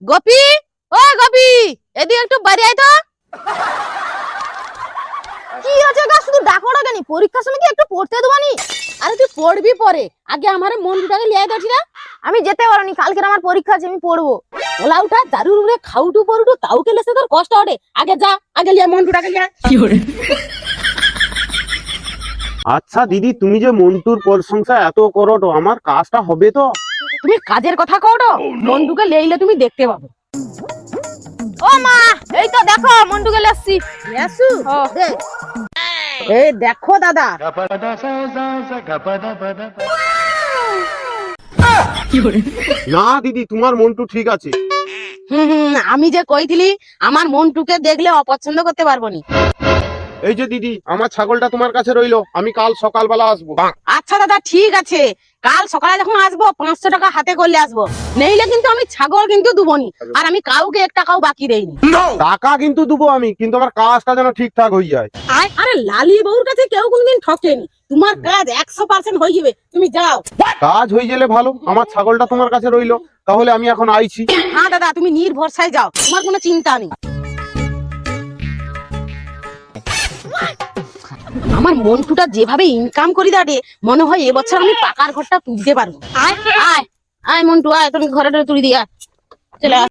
গোপী, ও গোপী, এদিকে একটু বাড়ি আয় তো। কি আছে গা, শুধু ডাকো না কেন? পরীক্ষার সময় কি একটু পড়তে দেবানি? আরে তুই পড়বি পরে, আগে আমার মন্টুটাকে লিয়ে আয় না। আমি যেতে পারিনি, কালকে আমার পরীক্ষা আছে, আমি পড়বো। ওলা উঠা দারুর উড়ে খাউটু পড়ুটু তাও কেলেছে তোর কষ্ট হবে। আগে যা, আগে লিয়ে মন্টুটাকে লিয়ে আয়। আচ্ছা দিদি, তুমি যে মন্টুর প্রশংসা এত করো তো, আমার কাজটা হবে তো? তুমি কাজের কথা কও, মন্টুকে লেইলে তুমি দেখতে পাবো। ও মা, এই তো দেখো মন্টুকে লেসছি। লেসু দে। এই দেখো দাদা, না দিদি, তোমার মন্টু ঠিক আছে। আমি যে কইছিলি আমার মন্টুকে দেখলে অপছন্দ করতে পারবো নি। এই যে দিদি, আমার ছাগলটা তোমার কাছে রইলো, আমি কাল সকালবেলা আসবো। আচ্ছা দাদা ঠিক আছে, কাল সকালে যখন আসবো 500 টাকা হাতে করলে আসবো, নেইলে কিন্তু আমি ছাগল কিন্তু দুবনি। আর আমি কাউকে 1 টাকাও বাকি দেইনি। টাকা কিন্তু দেবো আমি, কিন্তু আমার কাজটা যেন ঠিকঠাক হয়ে যায়। আরে লালি বউর কাছে কেউ কোনদিন ঠকেনি, তোমার কাজ 100% হয়ে যাবে, তুমি যাও। কাজ হয়ে গেলে ভালো, আমার ছাগলটা তোমার কাছে রইলো, তাহলে আমি এখন আইছি। হ্যাঁ দাদা, তুমি নির্ভরসায় যাও, তোমার কোনো চিন্তা নেই। আমার মন্টুটা যেভাবে ইনকাম করি দাঁড়ে, মনে হয় এবছর আমি পাকার ঘরটা তুলতে পারবো। আয় আয় আয় মন্টু, আয়, তুমি ঘরে তুলি দিয়া চলে আয়।